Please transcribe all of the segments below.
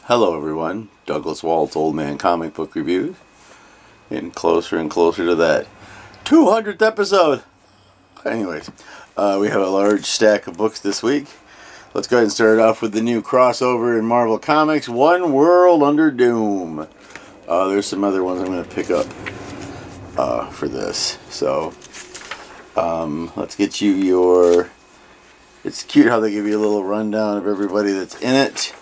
Hello everyone, Douglas Walt's Old Man Comic Book Reviews. Getting closer and closer to that 200th episode. Anyways, we have a large stack of books this week. Let's go ahead and start off with the new crossover in Marvel Comics, One World Under Doom. There's some other ones I'm going to pick up for this. So, let's get you your... It's cute how they give you a little rundown of everybody that's in it.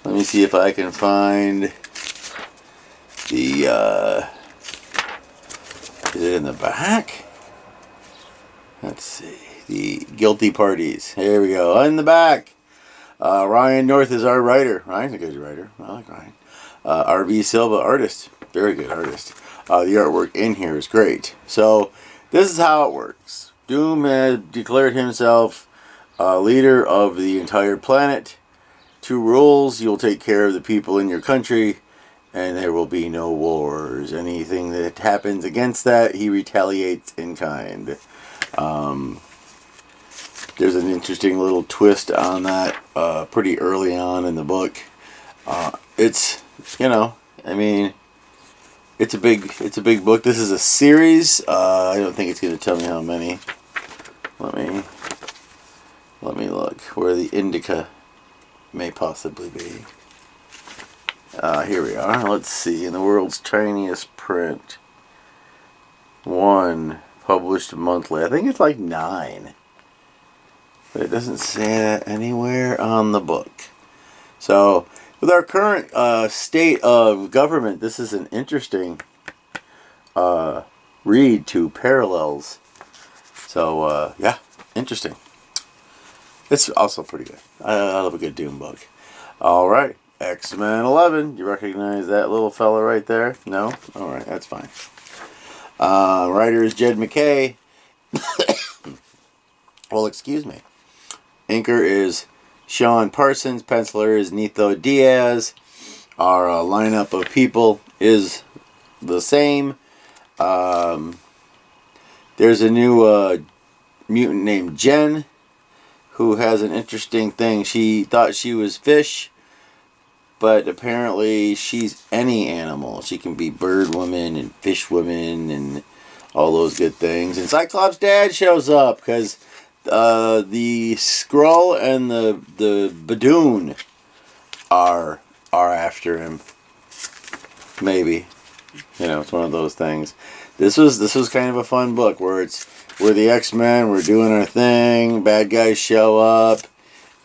Let me see if I can find the, is it in the back? Let's see. The guilty parties. Here we go. In the back. Ryan North is our writer. Ryan's a good writer. I like Ryan. R.B. Silva, artist. Very good artist. The artwork in here is great. So, this is how it works. Doom has declared himself leader of the entire planet. 2 rules: you'll take care of the people in your country, and there will be no wars. Anything that happens against that, he retaliates in kind. There's an interesting little twist on that pretty early on in the book. It's, it's a big book. This is a series. I don't think it's going to tell me how many. Let me look where the indica may possibly be. Here we are. Let's see. In the world's tiniest print. 1 published monthly. I think it's like 9. But it doesn't say that anywhere on the book. So, with our current state of government, this is an interesting read to parallels. So, yeah, interesting. It's also pretty good. I love a good Doom book. Alright, X-Men 11. You recognize that little fella right there? No? Alright, that's fine. Writer is Jed MacKay. Well, excuse me. Inker is Sean Parsons. Penciler is Nitho Diaz. Our lineup of people is the same. There's a new mutant named Jen, who has an interesting thing. She thought she was fish, but apparently she's any animal. She can be bird woman and fish woman and all those good things. And Cyclops' dad shows up because the Skrull and the Badoon are after him. Maybe, it's one of those things. This was kind of a fun book where we're the X-Men, we're doing our thing, bad guys show up,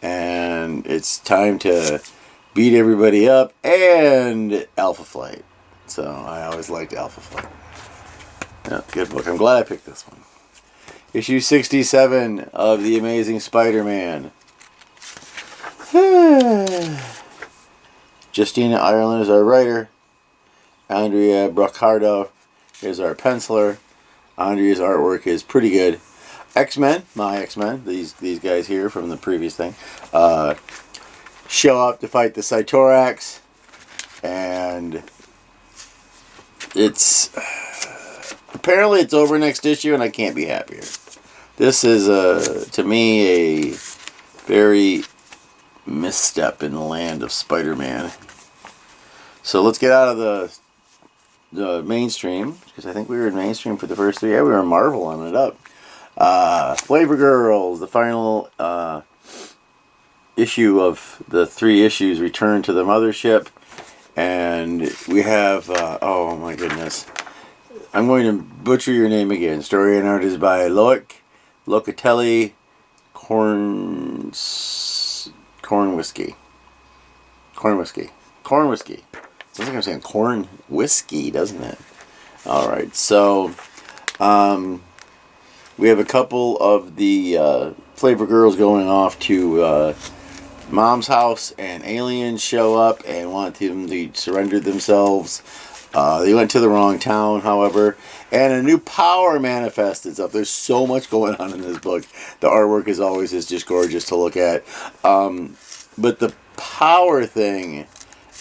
and it's time to beat everybody up, and Alpha Flight. So, I always liked Alpha Flight. Yeah, good book. I'm glad I picked this one. Issue 67 of The Amazing Spider-Man. Justina Ireland is our writer. Andrea Broccardo is our penciler. Andrea's artwork is pretty good. X-Men, my X-Men, these guys here from the previous thing, show up to fight the Cytorax, and apparently it's over next issue, and I can't be happier. This is to me a very misstep in the land of Spider-Man. So let's get out of the mainstream, because I think we were in mainstream for the first 3. Yeah, we were Marveling it up. Flavor Girls, the final issue of the 3 issues, return to the mothership, and we have oh my goodness, I'm going to butcher your name again. Story and art is by Loic Locatelli Corn Whiskey. Sounds like I'm saying corn whiskey, doesn't it? Alright, so we have a couple of the Flavor Girls going off to Mom's house, and aliens show up and want them to surrender themselves. They went to the wrong town, however, and a new power manifests itself. There's so much going on in this book. The artwork is always just gorgeous to look at. But the power thing,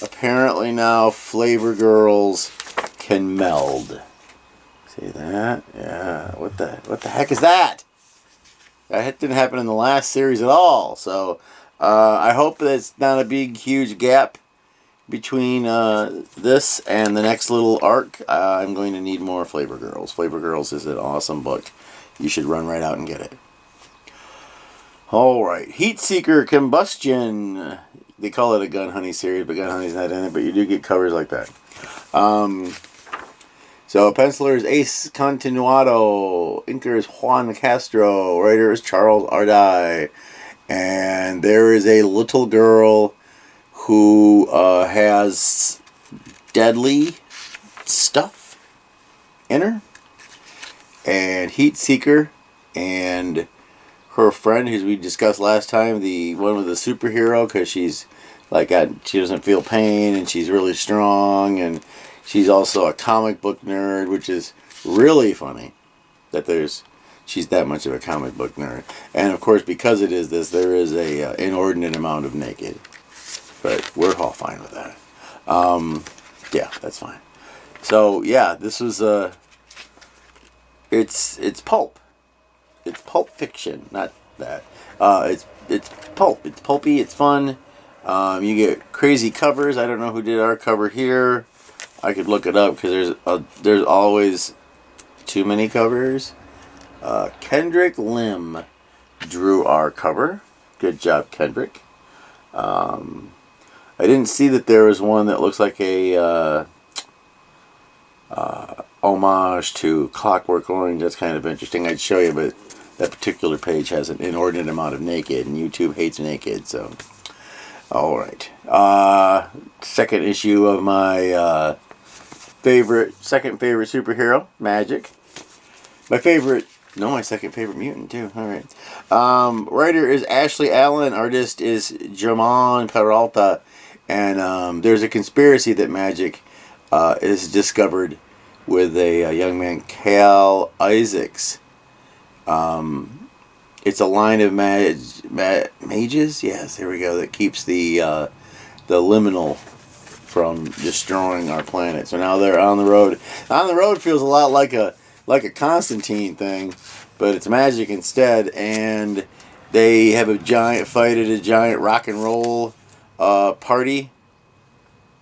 apparently now Flavor Girls can meld. See that? Yeah. What the heck is that? That didn't happen in the last series at all. So I hope that's not a big, huge gap between this and the next little arc, I'm going to need more Flavor Girls. Flavor Girls is an awesome book. You should run right out and get it. Alright, Heat Seeker Combustion. They call it a Gun Honey series, but Gun Honey's not in it, but you do get covers like that. So, penciler is Ace Continuado. Inker is Juan Castro. Writer is Charles Ardai. And there is a little girl who has deadly stuff in her. And Heat Seeker and her friend, who we discussed last time, the one with the superhero, because she's like she doesn't feel pain and she's really strong, and she's also a comic book nerd, which is really funny that she's that much of a comic book nerd. And of course, because it is this, there is a inordinate amount of naked, but we're all fine with that. Yeah, that's fine. So yeah, this was it's pulp. It's pulp fiction, not that. It's pulp. It's pulpy. It's fun. You get crazy covers. I don't know who did our cover here. I could look it up because there's always too many covers. Kendrick Lim drew our cover. Good job, Kendrick. I didn't see that there was one that looks like a homage to Clockwork Orange. That's kind of interesting. I'd show you, but that particular page has an inordinate amount of naked, and YouTube hates naked, so. Alright. Second issue of my second favorite superhero, Magic. My second favorite mutant, too. Alright. Writer is Ashley Allen. Artist is Germán Peralta. And there's a conspiracy that Magic is discovered with a young man, Cal Isaacs. It's a line of mages, yes, here we go, that keeps the liminal from destroying our planet. So now they're on the road. On the road feels a lot like a Constantine thing, but it's magic instead. And they have a giant fight at a giant rock and roll party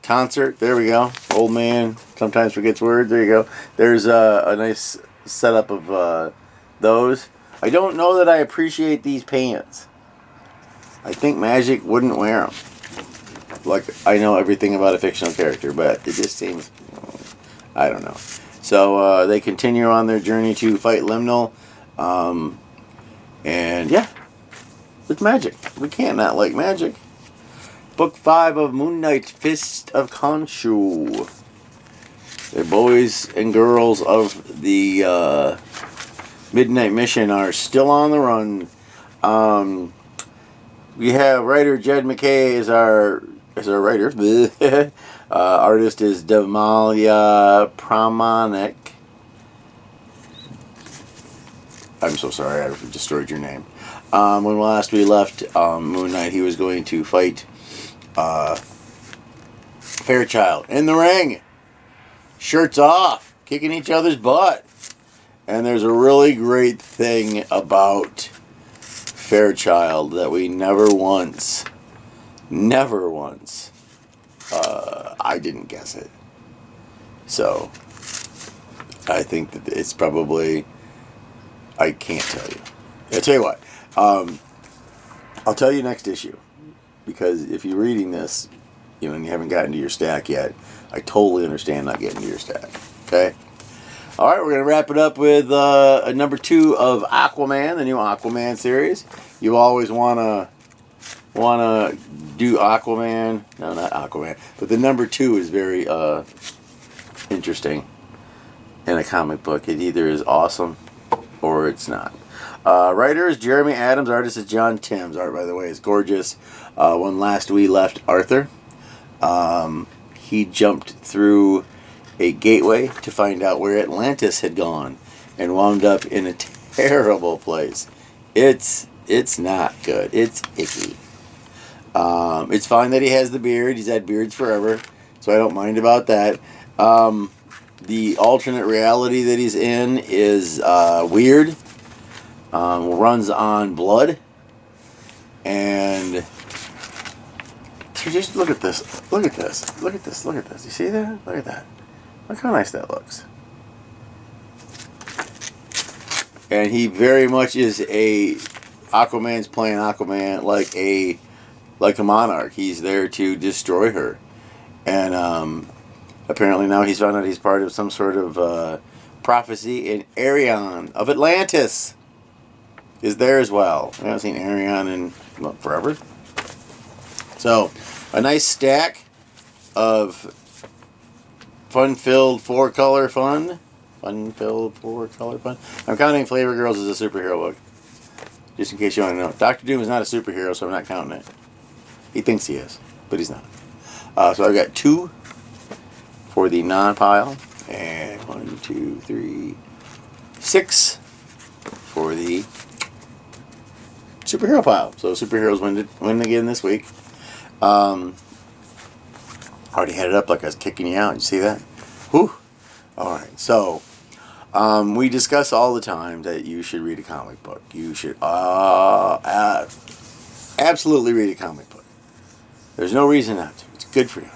concert. There we go. Old man sometimes forgets words. There you go. There's a nice setup of those. I don't know that I appreciate these pants. I think Magic wouldn't wear them. Like, I know everything about a fictional character, but it just seems, I don't know. So they continue on their journey to fight Limnal. And yeah, it's Magic. We can't not like Magic. Book 5 of Moon Knight, Fist of Khonshu. The boys and girls of the Midnight Mission are still on the run. We have writer Jed McKay as our writer. Artist is Devmalia Pramanik. I'm so sorry, I destroyed your name. When last we left Moon Knight, he was going to fight Fairchild in the ring. Shirts off, kicking each other's butt. And there's a really great thing about Fairchild that we never once, I didn't guess it. So, I think that it's probably, I can't tell you. I'll tell you what, I'll tell you next issue. Because if you're reading this, and you haven't gotten to your stack yet, I totally understand not getting to your stack. Okay? Alright, we're going to wrap it up with number 2 of Aquaman, the new Aquaman series. You always want to do Aquaman. No, not Aquaman. But the number 2 is very interesting in a comic book. It either is awesome or it's not. Writer is Jeremy Adams. Artist is John Timms. Art, by the way, is gorgeous. When last we left Arthur, he jumped through a gateway to find out where Atlantis had gone and wound up in a terrible place. It's not good. It's icky. It's fine that he has the beard. He's had beards forever, so I don't mind about that. The alternate reality that he's in is weird. Runs on blood and Just look at this. Look at this. Look at this. Look at this. You see that? Look at that. Look how nice that looks. And he very much is a Aquaman's playing Aquaman like a monarch. He's there to destroy her. And apparently now he's found out he's part of some sort of prophecy, and Arion of Atlantis is there as well. I haven't seen Arion in forever. So, a nice stack of fun-filled four-color fun. Fun-filled four-color fun. I'm counting Flavor Girls as a superhero book. Just in case you want to know. Dr. Doom is not a superhero, so I'm not counting it. He thinks he is, but he's not. So I've got 2 for the non-pile. And 1, 2, 3, 6 for the superhero pile. So superheroes win again this week. Already had it up like I was kicking you out. You see that? Whew. Alright, so we discuss all the time that you should read a comic book. You should absolutely read a comic book. There's no reason not to. It's good for you.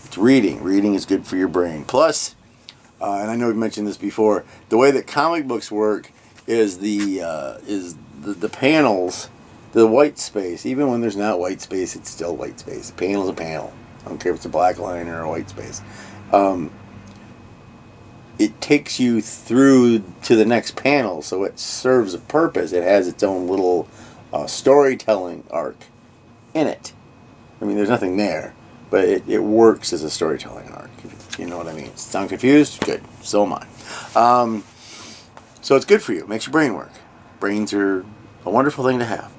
It's reading. Reading is good for your brain. Plus, and I know we've mentioned this before, the way that comic books work is the panels, the white space. Even when there's not white space, it's still white space. A panel is a panel. I don't care if it's a black line or a white space. It takes you through to the next panel, so it serves a purpose. It has its own little storytelling arc in it. I mean, there's nothing there, but it works as a storytelling arc. You know what I mean? Sound confused? Good. So am I. So it's good for you. It makes your brain work. Brains are a wonderful thing to have.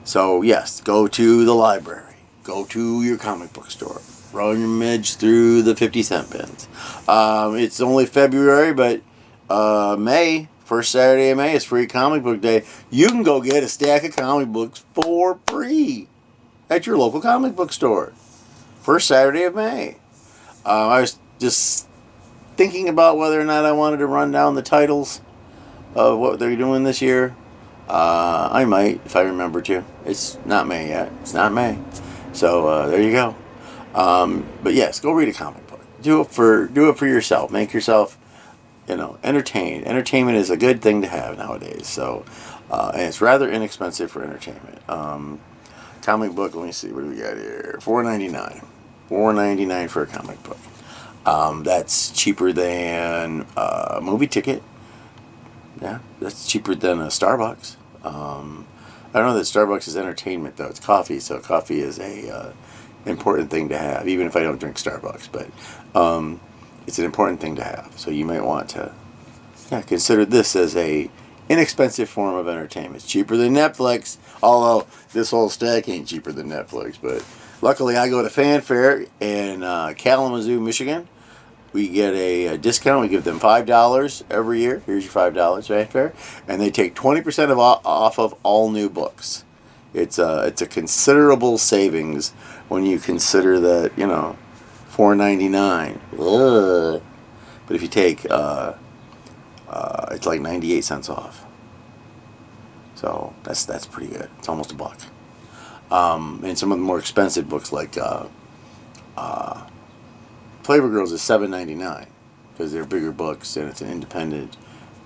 So yes, go to the library. Go to your comic book store. Rummage through the 50-cent bins. It's only February, but May, first Saturday of May is free comic book day. You can go get a stack of comic books for free at your local comic book store. First Saturday of May. I was just thinking about whether or not I wanted to run down the titles of what they're doing this year. I might, if I remember to. It's not May yet. It's not May. So there you go. But yes, go read a comic book. Do it for yourself. Make yourself, entertained. Entertainment is a good thing to have nowadays. So, and it's rather inexpensive for entertainment. Comic book. Let me see. What do we got here? $4.99. $4.99 for a comic book. That's cheaper than a movie ticket. Yeah, that's cheaper than a Starbucks. I don't know that Starbucks is entertainment though. It's coffee, so coffee is a important thing to have. Even if I don't drink Starbucks, but it's an important thing to have. So you might want to consider this as a inexpensive form of entertainment. It's cheaper than Netflix, although this whole stack ain't cheaper than Netflix. But luckily, I go to Fanfare in Kalamazoo, Michigan. We get a discount. We give them $5 every year. Here's your $5, Fanfare, and they take 20% off of all new books. It's a considerable savings when you consider that $4.99. But if you take it's like 98 cents off. So that's pretty good. It's almost $1. And some of the more expensive books like Flavor Girls is $7.99 because they're bigger books and it's an independent.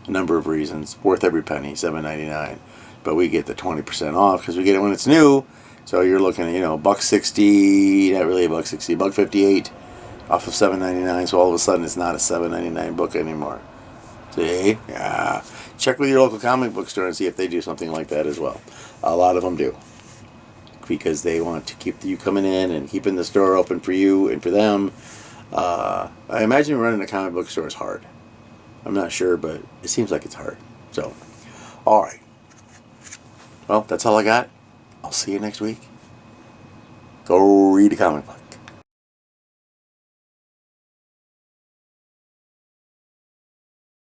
A number of reasons, worth every penny, $7.99. But we get the 20% off because we get it when it's new. So you're looking at $1.60, not really $1.60, $1.58 off of $7.99. So all of a sudden it's not a $7.99 book anymore. See? Yeah. Check with your local comic book store and see if they do something like that as well. A lot of them do. Because they want to keep you coming in and keeping the store open for you and for them. I imagine running a comic book store is hard. I'm not sure, but it seems like it's hard. So, alright. Well, that's all I got. I'll see you next week. Go read a comic book.